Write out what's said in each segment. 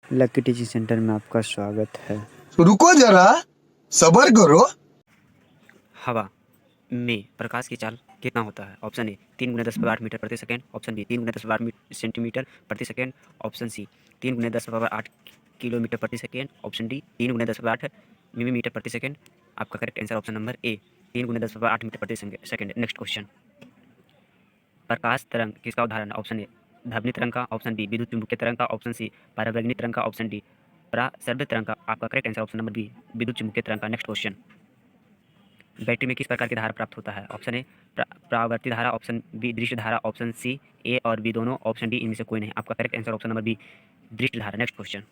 Lucky teaching centre में आपका स्वागत है। रुको जरा, सब्र करो। हवा में प्रकाश की चाल कितना होता है? ऑप्शन ए 3 × 10⁻8 मीटर प्रति सेकेंड, ऑप्शन बी 3 × 10⁻8 सेंटीमीटर प्रति सेकेंड, ऑप्शन सी 3 × 10⁻8 किलोमीटर प्रति सेकेंड, ऑप्शन डी 3 × 10⁻8 मिलीमीटर प्रति सेकेंड। आपका correct answer option number A 3 × 10⁻8 metre प्रति सेकेंड। नेक्स्ट क्वेश्चन, प्रकाश तरंग किसका उदाहरण है? ऑप्शन ए ध्वनि तरंग का, ऑप्शन बी विद्युत चुम्बकीय तरंग का, ऑप्शन सी परावैंगनी तरंग का, ऑप्शन डी परासर्द तरंग का। आपका correct answer option number B विद्युत चुम्बकीय तरंग का। नेक्स्ट क्वेश्चन, बैटरी में किस प्रकार की धारा प्राप्त होता है? ऑप्शन ए परावर्ती धारा, ऑप्शन बी दृश्य धारा, ऑप्शन सी ए और बी दोनों, ऑप्शन डी इनमें से कोई नहीं। आपका correct answer option number B दृश्य धारा। नेक्स्ट क्वेश्चन,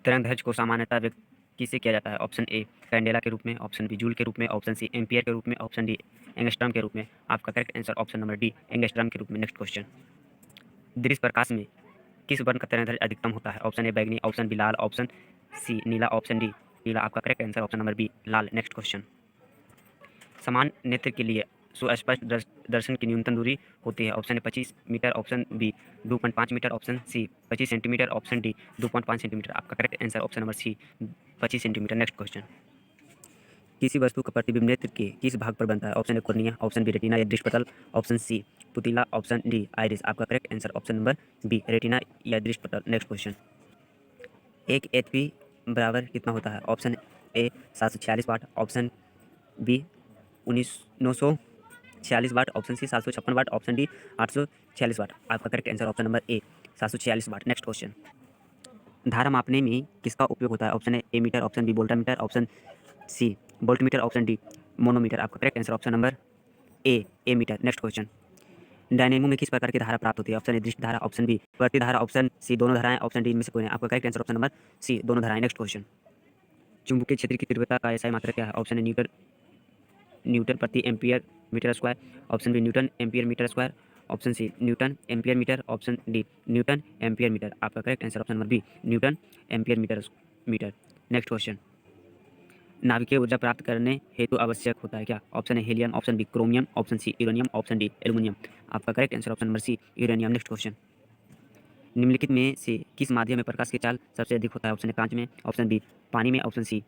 तरंग दैर्ध्य को सामान्यतः व्यक्त किससे किया जाता है? ऑप्शन ए कैंडेला के रूप में, ऑप्शन बी जूल के रूप में, ऑप्शन सी एम्पियर के रूप में, ऑप्शन डी एंगस्ट्रॉम के रूप में। आपका correct answer option number D angstrom के रूप में। नेक्स्ट क्वेश्चन, दृश्य प्रकाश में किस वर्ण का तरंग दैर्ध्य अधिकतम होता है? ऑप्शन ए बैंगनी, ऑप्शन बी लाल, ऑप्शन सी नीला, ऑप्शन डी पीला। आपका correct answer option number B लाल। नेक्स्ट क्वेश्चन, समान नेत्र के लिए सुस्पष्ट दर्शन की न्यूनतम दूरी होती है? Option A 25 metre, option B 2.5 metre, option C 25 centimetre, option D 2.5 centimetre. आपका correct answer option number C 25 centimetre. Next question, किसी वस्तु का प्रतिबिंब नेत्र के किस भाग पर बनता है? Option A cornea, option B retina या दृष्टि पटल, ऑप्शन सी पुतीला, ऑप्शन डी आइरिस। आपका correct answer option number B retina या दृष्टि पटल। नेक्स्ट क्वेश्चन, एक एचपी बराबर कितना होता है? Option A 746 watt, option B 946 watt, option C 756 watt, option D 846 watt. आपका correct answer option number A 746 watt. Next question, धारा मापने में किसका उपयोग होता है? Option A ammeter, option B voltameter, option C voltmeter, option D manometer. आपका correct answer option number A ammeter. Next question, dynamo में किस प्रकार की धारा प्राप्त होती है? ऑप्शन ए दृष्टि धारा, ऑप्शन बी प्रति धारा, ऑप्शन सी दोनों धाराएं, ऑप्शन डी इनमें से कोई नहीं। आपका correct answer option number C दोनों धाराएं। नेक्स्ट क्वेश्चन, चुंबकीय क्षेत्र की तीव्रता का एसआई मात्रा क्या है? ऑप्शन ए न्यूटन प्रति ampere metre square, option B newton ampere metre square, option C newton ampere metre, option D newton ampere metre. आपका correct answer option number B newton ampere metre. Next question, नाभिकीय ऊर्जा प्राप्त करने हेतु आवश्यक होता है क्या? Option A helium, option B chromium, option C uranium, option D aluminium. आपका correct answer option number C uranium. Next question, निम्नलिखित में से किस माध्यम में प्रकाश की चाल सबसे अधिक होता है? ऑप्शन ए कांच में, ऑप्शन बी पानी में, ऑप्शन सी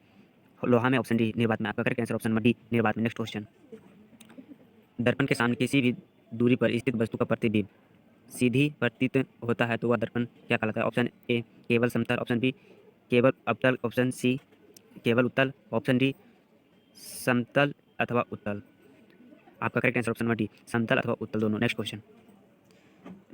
लोहा में, ऑप्शन डी निर्वात में। आपका correct answer option number D निर्वात में। नेक्स्ट क्वेश्चन, दर्पण के सामने किसी भी दूरी पर स्थित वस्तु का प्रतिबिंब सीधी प्रतीत होता है तो वह दर्पण क्या कहलाता है? ऑप्शन ए केवल समतल, ऑप्शन बी केवल अवतल, ऑप्शन सी केवल उत्तल, ऑप्शन डी समतल अथवा उत्तल। आपका correct answer option number D समतल अथवा उत्तल दोनों। नेक्स्ट क्वेश्चन,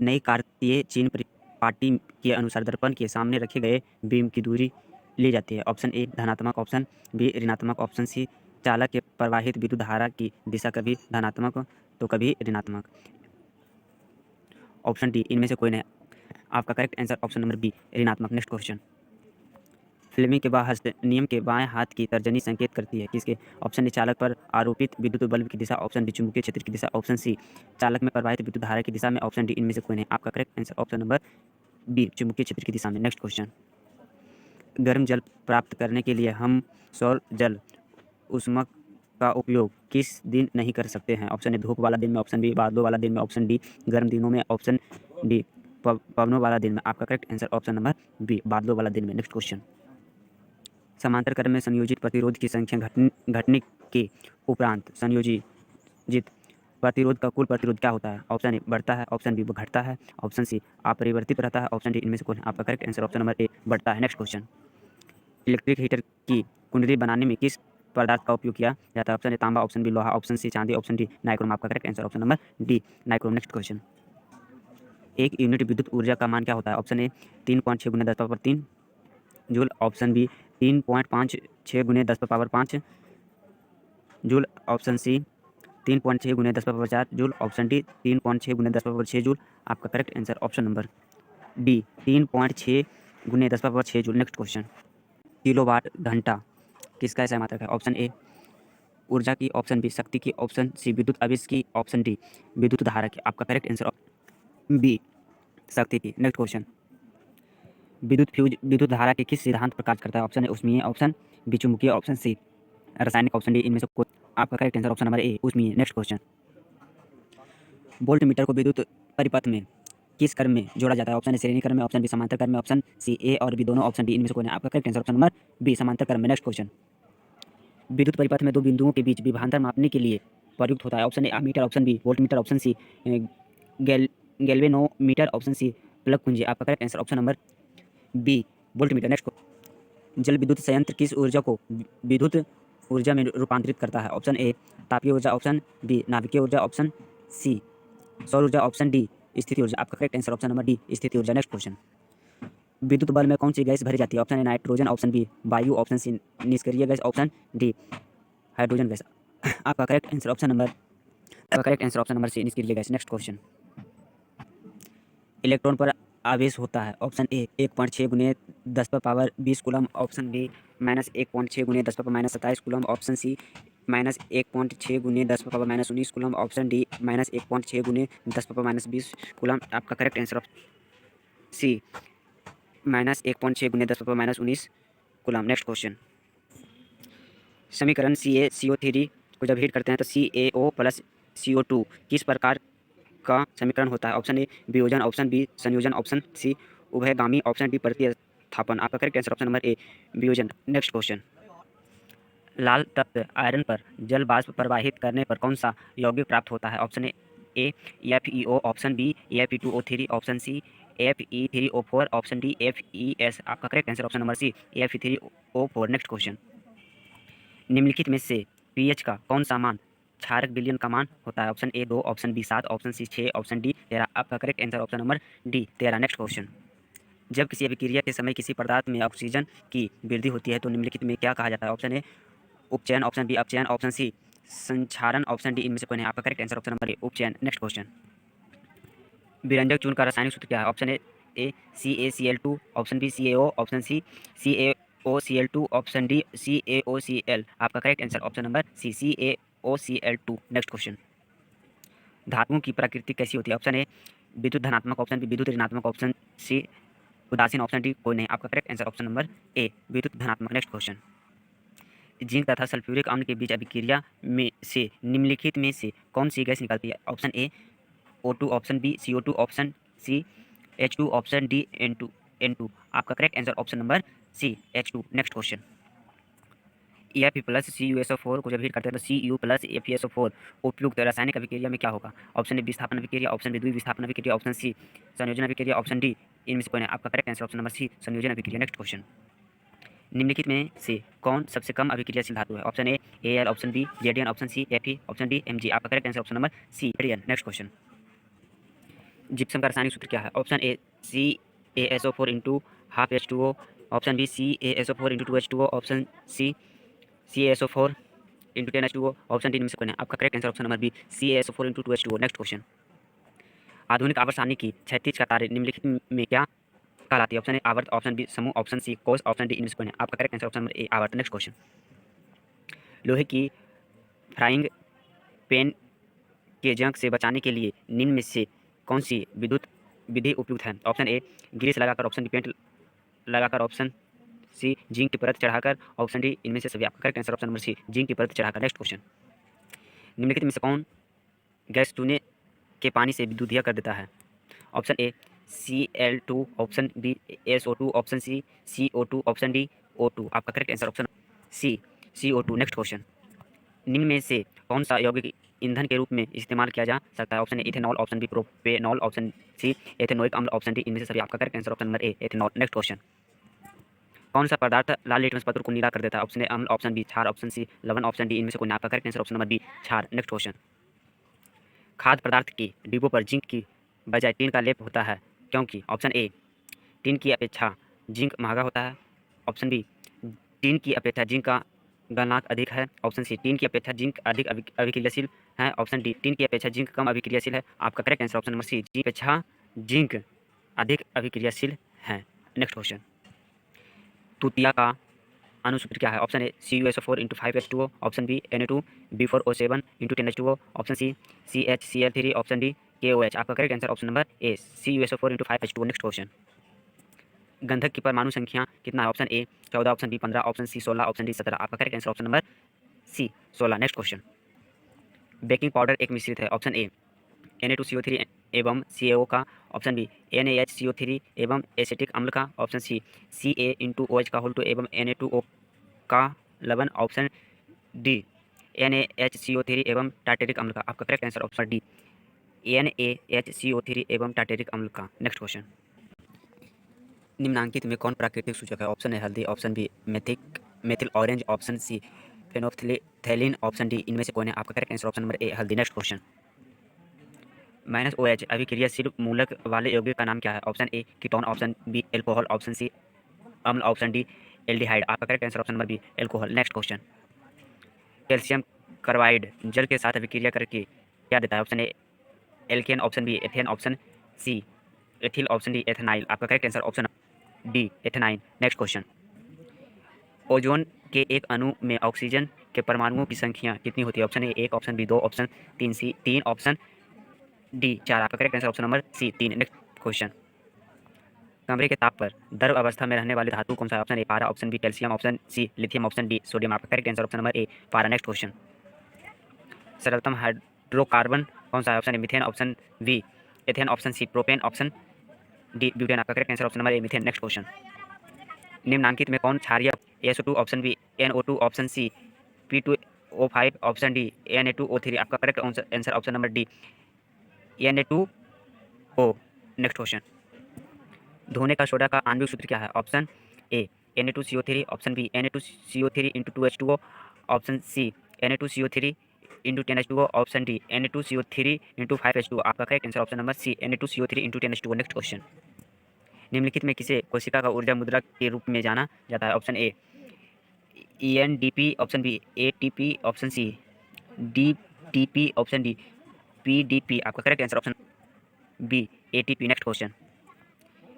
नई कार्तीय चिन्ह पाटी के अनुसार दर्पण के सामने रखे गए बीम की दूरी ली जाती है? ऑप्शन ए धनात्मक, ऑप्शन बी ऋणात्मक, ऑप्शन सी चालक के प्रवाहित विद्युत धारा की दिशा कभी धनात्मक तो कभी ऋणात्मक, ऑप्शन डी इनमें से कोई नहीं। आपका correct answer option number B ऋणात्मक। नेक्स्ट क्वेश्चन, फ्लेमिंग के बाएं हस्त नियम के बाएं हाथ की तर्जनी संकेत करती है किसके? ऑप्शन ए चालक पर आरोपित विद्युत बल्ब की दिशा, ऑप्शन बी चुंबकीय क्षेत्र की दिशा, ऑप्शन सी चालक में प्रवाहित विद्युत धारा की दिशा में, ऑप्शन डी इनमें से कोई नहीं। आपका correct answer option number B चुंबकीय क्षेत्र की दिशा में। नेक्स्ट क्वेश्चन, गर्म जल प्राप्त करने के लिए हम सौर जल उष्मक का उपयोग किस दिन नहीं कर सकते हैं? ऑप्शन ए धूप वाला दिन में, ऑप्शन बी बादलों वाला दिन में, ऑप्शन डी गर्म दिनों में, ऑप्शन डी पवनों वाला दिन में। आपका correct answer option number B बादलों वाला दिन में। नेक्स्ट क्वेश्चन, समांतर में संयोजित प्रतिरोध की संख्या घटने के उपरांत संयोजित प्रतिरोध का कुल प्रतिरोध क्या होता है? ऑप्शन ए बढ़ता है, ऑप्शन बी घटता है, ऑप्शन सी अपरिवर्तित रहता है, ऑप्शन डी इनमें से कौन है? आपका करेक्ट आंसर ऑप्शन नंबर ए बढ़ता है। नेक्स्ट क्वेश्चन, इलेक्ट्रिक हीटर की कुंडली बनाने में किस पदार्थ का उपयोग किया जाता है? ऑप्शन ए तांबा, ऑप्शन बी लोहा, ऑप्शन सी चांदी, ऑप्शन डी नाइक्रोम। आपका correct answer option number D nichrome. Next question, एक यूनिट विद्युत ऊर्जा का मान क्या होता है? Option A 3.6 × 10⁻³ joule, option B 3.56 × 10⁻5 joule, option C 3.6 × 10⁻4 joule, option D 3.6 × 10⁻6 joule. आपका correct answer option number D 3.6 × 10⁻6 joule. Next question, kilowatt घंटा किसका ऐसा मात्रक है? ऑप्शन ए ऊर्जा की, ऑप्शन बी शक्ति की, ऑप्शन सी विद्युत आवेश की, ऑप्शन डी विद्युत धारा की। आपका करेक्ट आंसर बी शक्ति की। नेक्स्ट क्वेश्चन, विद्युत धारा के किस सिद्धांत पर कार्य करता है? ऑप्शन ए ऊष्मीय, ऑप्शन बी चुंबकीय, ऑप्शन सी रासायनिक, ऑप्शन डी इनमें से कोई। आपका correct answer option number A ऊष्मीय। नेक्स्ट क्वेश्चन, वोल्ट मीटर को विद्युत परिपथ में किस क्रम में जोड़ा जाता है? ऑप्शन ए श्रेणी क्रम में, ऑप्शन बी समांतर क्रम में, ऑप्शन सी ए और बी दोनों, ऑप्शन डी इनमें से कोई नहीं। आपका correct answer option number B समांतर क्रम में। नेक्स्ट क्वेश्चन, विद्युत परिपथ में दो बिंदुओं के बीच विभवांतर मापने के लिए प्रयुक्त होता है। Option A ammeter, option B voltmeter, option C galvanometer, option C plug कुंजी। आपका correct answer option number B voltmeter. Next, जल विद्युत संयंत्र किस ऊर्जा को विद्युत ऊर्जा में रूपांतरित करता है? ऑप्शन ए तापीय ऊर्जा, ऑप्शन बी नाभिकीय ऊर्जा, ऑप्शन सी सौर ऊर्जा, ऑप्शन डी स्थिति ऊर्जा। आपका correct answer option number D स्थिति ऊर्जा। नेक्स्ट क्वेश्चन, विद्युत बल्ब में कौन सी गैस भरी जाती है? Option A nitrogen, option B वायु, ऑप्शन सी निष्क्रिय gas, option D hydrogen gas. आपका correct answer option number C निष्क्रिय गैस। नेक्स्ट क्वेश्चन, इलेक्ट्रॉन पर आवेश होता है। ऑप्शन ए 1.6 गुने 10 पर पावर 20 कूलम, ऑप्शन बी -1.6 गुने 10 पर -27 कूलम, ऑप्शन सी -1.6 गुने 10 पर पावर -19 कूलम, ऑप्शन डी -1.6 गुने 10 पर पावर -20 कूलम। आपका करेक्ट आंसर सी -1.6 गुने 10 पर पावर -19 कूलम। नेक्स्ट क्वेश्चन, समीकरण CaCO3 को जब हीट करते हैं तो CaO प्लस CO2 किस प्रकार का समीकरण होता है? ऑप्शन ए वियोजन, ऑप्शन बी संयोजन, ऑप्शन सी उभयगामी, ऑप्शन डी प्रतिस्थापन। आपका correct answer option number A वियोजन। नेक्स्ट क्वेश्चन, लाल तत्व आयरन पर जल वाष्प प्रवाहित करने पर कौन सा यौगिक प्राप्त होता है? Option A FeO, option B Fe2O3, option C Fe3O4, option D FeS। आपका correct answer option number C Fe3O4। Next question, निम्नलिखित में से पीएच का कौन सा मान क्षारक विलयन का मान होता है? Option A 2, option B 7, option C 6, option D 13। आपका correct answer option number D 13। Next question, जब किसी अभिक्रिया के समय किसी पदार्थ में ऑक्सीजन की वृद्धि होती है तो निम्नलिखित में क्या कहा जाता है? ऑप्शन ए उपचयन, ऑप्शन बी अपचयन, ऑप्शन सी संक्षारण, ऑप्शन डी इनमें से कोई नहीं। आपका correct answer option number A उपचयन। नेक्स्ट क्वेश्चन, विरंजक चूर्ण का रासायनिक सूत्र क्या है? Option A CaCl2, option B CaO, option C CaOCl2, option D CaOCl। आपका correct answer option number C CaOCl2। Next question, धातुओं की प्रकृति कैसी होती है? ऑप्शन ए विद्युत धनात्मक, ऑप्शन बी विद्युत ऋणात्मक, ऑप्शन सी उदासीन, ऑप्शन डी कोई नहीं। आपका करेक्ट आंसर ऑप्शन नंबर ए विद्युत धनात्मक। नेक्स्ट क्वेश्चन, जिंक तथा सल्फ्यूरिक अम्ल के बीच अभिक्रिया में से निम्नलिखित में से कौन सी गैस निकलती है? Option A O2, option B CO2, option C H2, option D N2। आपका correct answer option number C H2। Next question, Fe plus CuSO4 को जब हीट करते हैं तो Cu प्लस FeSO4 उपयुक्त रासायनिक अभिक्रिया में क्या होगा? ऑप्शन ए विस्थापन अभिक्रिया, ऑप्शन बी द्विविस्थापन अभिक्रिया, ऑप्शन सी संयोजन अभिक्रिया, ऑप्शन डी इनमें से कोई नहीं। आपका correct answer option number C संयोजन अभिक्रिया। नेक्स्ट क्वेश्चन, निम्नलिखित में से कौन सबसे कम अभिक्रियाशील धातु है? Option A Al, option B Zn, option C Fe, option D Mg। आपका correct answer option number C Zn। Next question, gypsum का रासायनिक सूत्र क्या है? Option A CaSO4 into half H2O, option B CaSO4 into 2H2O, option C CaSO4 into 10H2O, option D इनमें से कोई नहीं। आपका correct answer option number B CaSO4 into 2H2O। Next question, आधुनिक आवर्त सारणी की क्षैतिज कतारें निम्नलिखित में क्या कहलाती है? ऑप्शन ए आवर्त, ऑप्शन बी समूह, ऑप्शन सी कोष, ऑप्शन डी इनमें से कोई नहीं। आपका correct answer option number A आवर्त। नेक्स्ट क्वेश्चन, लोहे की फ्राइंग पैन के जंग से बचाने के लिए निम्न में से कौन सी विद्युत विधि उपयुक्त है? ऑप्शन ए ग्रीस लगाकर, ऑप्शन बी पेंट लगाकर, ऑप्शन सी जिंक की परत चढ़ाकर, ऑप्शन डी इनमें से सभी। आपका correct answer option number C zinc की परत चढ़ाकर। नेक्स्ट क्वेश्चन, निम्नलिखित में से कौन गैस चूने के पानी से विद्युतीय कर देता है? Option A Cl2, option B SO2, option C CO2, option D O2। आपका correct answer option C CO2। Next question, निम्न में से कौन सा यौगिक ईंधन के रूप में इस्तेमाल किया जा सकता है? Option A ethanol, option B propanol, option C ethanoic अम्ल, ऑप्शन डी इनमें से सभी। आपका correct answer option number A ethanol. Next question, कौन सा पदार्थ लाल लिटमस पत्र को नीला कर देता है? ऑप्शन ए अम्ल, ऑप्शन बी क्षार, ऑप्शन सी लवण, ऑप्शन डी इनमें से कोई नहीं। आपका correct answer option number B क्षार। नेक्स्ट क्वेश्चन, खाद्य पदार्थ के डिब्बों पर जिंक की बजाय टिन का लेप होता है क्योंकि? ऑप्शन ए टिन की अपेक्षा जिंक महंगा होता है, ऑप्शन बी टिन की अपेक्षा जिंक का गलनांक अधिक है, ऑप्शन सी टिन की अपेक्षा जिंक अधिक अभिक्रियाशील है, ऑप्शन डी टिन की अपेक्षा जिंक कम अभिक्रियाशील है। आपका correct answer option number C zinc की अपेक्षा जिंक अधिक अभिक्रियाशील है। नेक्स्ट क्वेश्चन, तुतिया का अनुसूत्र क्या है? Option A CuSO4 into 5H2O, option B Na2B4O7 into 10H2O, option C CHCl3, option D KOH। आपका correct answer option number A CuSO4 into 5H2O। Next question, गंधक की परमाणु संख्या कितना है? Option A 14, option B 15, option C 16, option D 17। आपका correct answer option number C 16। Next question, baking powder एक मिश्रित है? ऑप्शन ए Na2CO3 एवं CaO का, ऑप्शन बी NaHCO3 एवं एसिटिक अम्ल का, ऑप्शन सी Ca*OH का होल 2 एवं Na2O का लवण, ऑप्शन डी NaHCO3 एवं टार्टेरिक अम्ल का। आपका correct answer option D NaHCO3 एवं टार्टेरिक अम्ल का। नेक्स्ट क्वेश्चन, निम्नांकित में कौन प्राकृतिक सूचक है? ऑप्शन ए हल्दी, option B methyl orange, option C phenolphthalein, option D इनमें से कौन है? आपका correct answer option number A हल्दी। नेक्स्ट क्वेश्चन, -OH अभिक्रियाशील मूलक वाले यौगिक का नाम क्या है? Option A ketone, option B alcohol, option C अम्ल, ऑप्शन डी एल्डिहाइड। आपका correct answer option number B alcohol. Next question, calcium carbide जल के साथ अभिक्रिया करके क्या देता है? Option A alkane, option B ethane, option C ethyl, option D ethenyl. आपका correct answer option D ethenyl. Next question, ozone के एक अणु में ऑक्सीजन के परमाणुओं की संख्या कितनी होती है? Option A 1, option B 2, option तीन सी 3, ऑप्शन डी 4। आपका correct answer option number C 3। Next question, कमरे के ताप पर द्रव अवस्था में रहने वाली धातु कौन सा है? ऑप्शन ए पारा, option B calcium, option C lithium, option D sodium. आपका correct answer option number A पारा। नेक्स्ट क्वेश्चन, सरलतम हाइड्रोकार्बन कौन सा है? Option A methane, option B ethane, option C propane, option D butane. आपका correct answer option number A methane. Next question, निम्नांकित में कौन क्षारीय SO2, option B NO2, option C P2O5, option D Na2O3। आपका correct answer option number D Na2O। Next question, धोने का soda का आणविक सूत्र क्या है? Option A Na2CO3, option B Na2CO3 × 2H2O, option C Na2CO3 × 10H2O, option D Na2CO3 × 5H2O। आपका correct answer option number C Na2CO3 × 10H2O। Next question, निम्नलिखित में किसे कोशिका का ऊर्जा मुद्रा के रूप में जाना जाता है? Option A ENDP, option B ATP, option C DTP, option D PDP। आपका correct answer option B ATP। Next question,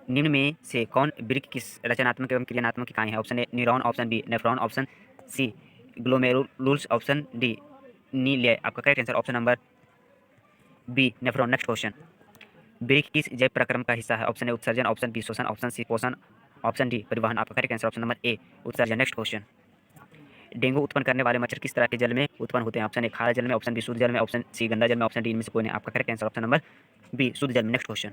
निम्न में से कौन वृक्क की रचनात्मक एवं क्रियात्मक इकाई है? Option A neuron, option B nephron, option C glomerulus, option D नीले। आपका correct answer option number B nephron. Next question, वृक्क किस जैव प्रक्रम का हिस्सा है? ऑप्शन ए उत्सर्जन, ऑप्शन बी शोषण, ऑप्शन सी पोषण, ऑप्शन डी परिवहन। आपका correct answer option number A उत्सर्जन। नेक्स्ट क्वेश्चन, डेंगू उत्पन्न करने वाले मच्छर किस तरह के जल में उत्पन्न होते हैं? ऑप्शन ए खारे जल में, ऑप्शन बी शुद्ध जल में, ऑप्शन सी गंदा जल में, ऑप्शन डी इनमें से कोई नहीं। आपका correct answer option number B शुद्ध जल में। नेक्स्ट क्वेश्चन,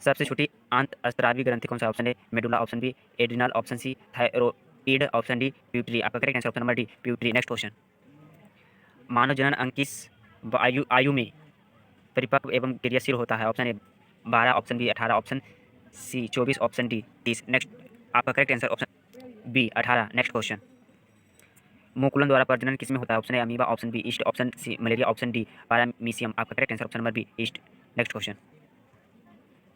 सबसे छोटी अंतःस्रावी ग्रंथि कौन सा? Option A medulla, option B adrenal, option C thyroid, option D pituitary. आपका correct answer option number D pituitary. Next question, मानव जनन अंग किस आयु में परिपक्व एवं क्रियाशील होता है? Option A 12, option B 18, option C 24, option D 30। Next आपका correct answer option B 18। Next question, मुकुलन द्वारा प्रजनन किसमें होता है? Option A amoeba, option B yeast, option C malaria, option D paramecium. आपका correct answer option number B yeast. Next question,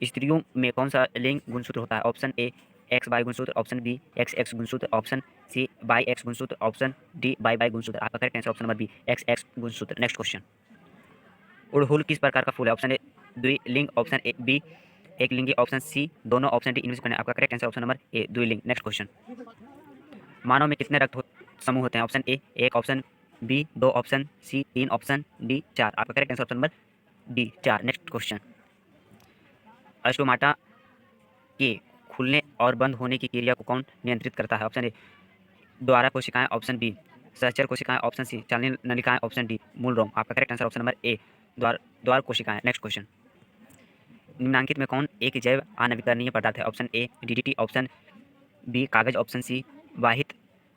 स्त्रियों में कौन सा लिंग गुणसूत्र होता है? ऑप्शन ए XY गुणसूत्र, ऑप्शन बी XX गुणसूत्र, ऑप्शन सी YX गुणसूत्र, ऑप्शन डी YY गुणसूत्र। आपका correct answer option number B XX गुणसूत्र। नेक्स्ट क्वेश्चन, उड़हुल किस प्रकार का फूल है? ऑप्शन ए द्विलिंग, ऑप्शन ए बी एक लिंगी, ऑप्शन सी दोनों, ऑप्शन डी इनमें से कौन है? आपका correct answer option number A द्विलिंग। नेक्स्ट क्वेश्चन, मानव में कितने रक्त समूह होते हैं? Option A 1, option B 2, option C 3, option D 4। आपका correct answer option number D 4। Next question, stomata के खुलने और बंद होने की क्रिया को कौन नियंत्रित करता है? ऑप्शन ए द्वारा कोशिकाएं, ऑप्शन बी सहचर कोशिकाएं, ऑप्शन सी चालनी नलिकाएं, ऑप्शन डी मूल रोम। आपका करेक्ट आंसर ऑप्शन नंबर ए द्वार कोशिकाएं। नेक्स्ट क्वेश्चन, निम्नांकित में कौन एक जैव आणविकरणीय पदार्थ है? Option A DDT, option B कागज, ऑप्शन सी वाहित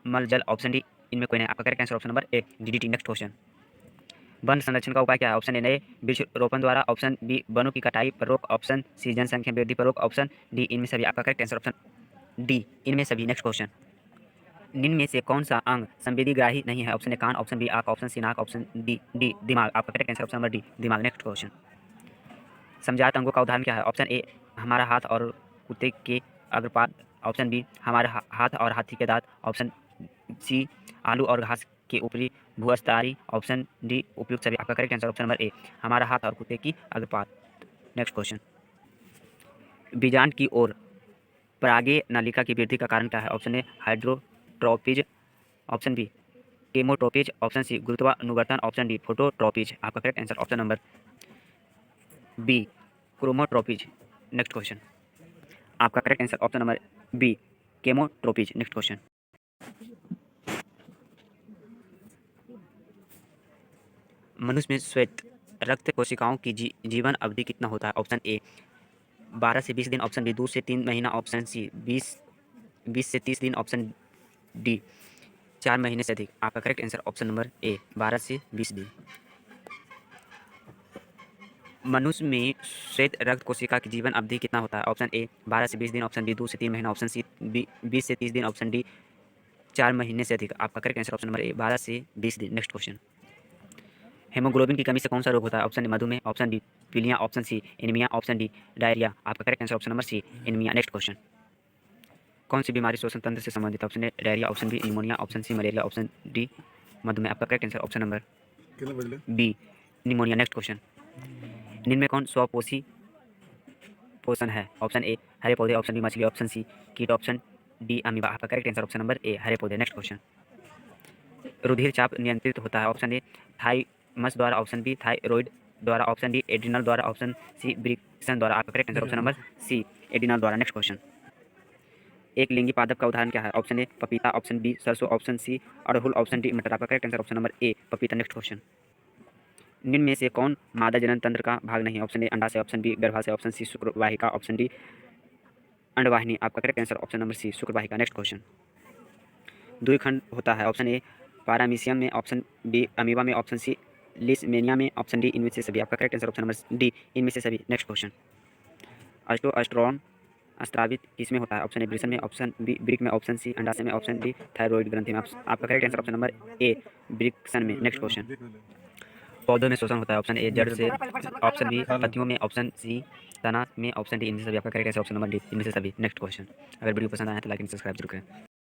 मल जल, ऑप्शन डी इनमें कोई नहीं। आपका correct answer option number A DDT। Next question, वन संरक्षण का उपाय क्या है? ऑप्शन ए नए वृक्ष रोपण द्वारा, ऑप्शन बी वनों की कटाई पर रोक, ऑप्शन सी जनसंख्या वृद्धि पर रोक, ऑप्शन डी इनमें सभी। आपका करेक्ट आंसर ऑप्शन डी इनमें सभी। नेक्स्ट क्वेश्चन, निम्न में से कौन सा अंग संवेदीग्राही नहीं है? ऑप्शन ए कान, ऑप्शन बी आंख, ऑप्शन सी नाक, ऑप्शन डी दिमाग। आपका correct answer option number D दिमाग। नेक्स्ट क्वेश्चन, समजात अंगों का उदाहरण क्या है? ऑप्शन ए हमारा हाथ और कुत्ते के अग्रपाद, ऑप्शन बी हमारे हाथ और हाथी के दांत, ऑप्शन सी आलू और घास के ऊपरी भूअस्तरी, ऑप्शन डी उपयुक्त सभी। आपका करेक्ट आंसर ऑप्शन नंबर ए हमारा हाथ और कुत्ते की अग्रपाद। नेक्स्ट क्वेश्चन, बीजांड की ओर परागे नलिका की वृद्धि का कारण क्या है? Option A hydrotropism, option B chemotropism, option C गुरुत्वानुवर्तन, ऑप्शन डी फोटोट्रोपिज। आपका correct answer option number B chromotropism. Next question, आपका correct answer option number B chemotropism. Next question, मनुष्य में श्वेत रक्त कोशिकाओं की जीवन अवधि कितना होता है? ऑप्शन ए 12 से 20 दिन, ऑप्शन बी 2 से 3 महीना, ऑप्शन सी 20 से 30 दिन, ऑप्शन डी 4 महीने से अधिक। आपका करेक्ट आंसर ऑप्शन नंबर ए 12 से 20 दिन। मनुष्य में श्वेत रक्त कोशिका की जीवन अवधि कितना होता है? ऑप्शन ए 12 से 20 दिन, ऑप्शन बी 2 से 3 महीना, ऑप्शन सी 20 से 30 दिन, ऑप्शन डी 4 महीने से अधिक। आपका करेक्ट आंसर ऑप्शन नंबर ए 12 से 20 दिन। नेक्स्ट क्वेश्चन, हेमोग्लोबिन की कमी से कौन सा रोग होता है? ऑप्शन ए मधुमेह, ऑप्शन बी पीलिया, option C anaemia, option D diarrhoea. आपका correct answer option number C anaemia. Next question, कौन सी बीमारी श्वसन तंत्र से संबंधित? Option A diarrhoea, option B pneumonia, option C malaria, option D मधुमेह। आपका correct answer option number B pneumonia. Next question, निम्न में कौन स्वपोषी पोषण है? ऑप्शन ए हरे पौधे, ऑप्शन बी मछली, ऑप्शन सी कीट, ऑप्शन डी अमीबा। आपका correct answer option number A हरे पौधे। नेक्स्ट क्वेश्चन, रुधिर चाप नियंत्रित होता है? ऑप्शन ए थाइमस द्वारा, ऑप्शन बी थायराइड द्वारा, ऑप्शन डी एड्रिनल द्वारा, ऑप्शन सी ब्रिक्सन द्वारा। आपका correct answer option number C adrenal द्वारा। नेक्स्ट क्वेश्चन, एक लिंगी पादप का उदाहरण क्या है? ऑप्शन ए पपीता, ऑप्शन बी सरसों, ऑप्शन सी अड़हुल, ऑप्शन डी मटर। आपका correct answer option number A पपीता। नेक्स्ट क्वेश्चन, निम्न में से कौन मादा जनन तंत्र का भाग नहीं है? ऑप्शन ए अंडाशय, ऑप्शन बी गर्भाशय, ऑप्शन सी शुक्रवाहिका, ऑप्शन डी अंडवाहिनी। आपका correct answer option number C शुक्रवाहिका। नेक्स्ट क्वेश्चन, द्विखंड होता है? ऑप्शन ए पारामीशियम में, ऑप्शन बी अमीबा में, ऑप्शन सी लिसमेनिया में, ऑप्शन डी इनमें से सभी। आपका correct answer option number D इनमें से सभी। नेक्स्ट क्वेश्चन, अल्स्ट्रोस्टेरोन स्रावित किसमें होता है? ऑप्शन ए वृषण में, ऑप्शन बी वृक्क में, ऑप्शन सी अंडाशय में, ऑप्शन डी थायराइड ग्रंथि में। आपका करेक्ट आंसर ऑप्शन नंबर ए वृषण में। नेक्स्ट क्वेश्चन, पौधों में शोषण होता है? ऑप्शन ए जड़ से, ऑप्शन बी पत्तियों में, ऑप्शन सी तना में, ऑप्शन डी इनमें से सभी। आपका correct answer option number D इनमें से सभी। नेक्स्ट क्वेश्चन, अगर वीडियो पसंद आया तो लाइक एंड सब्सक्राइब जरूर करें।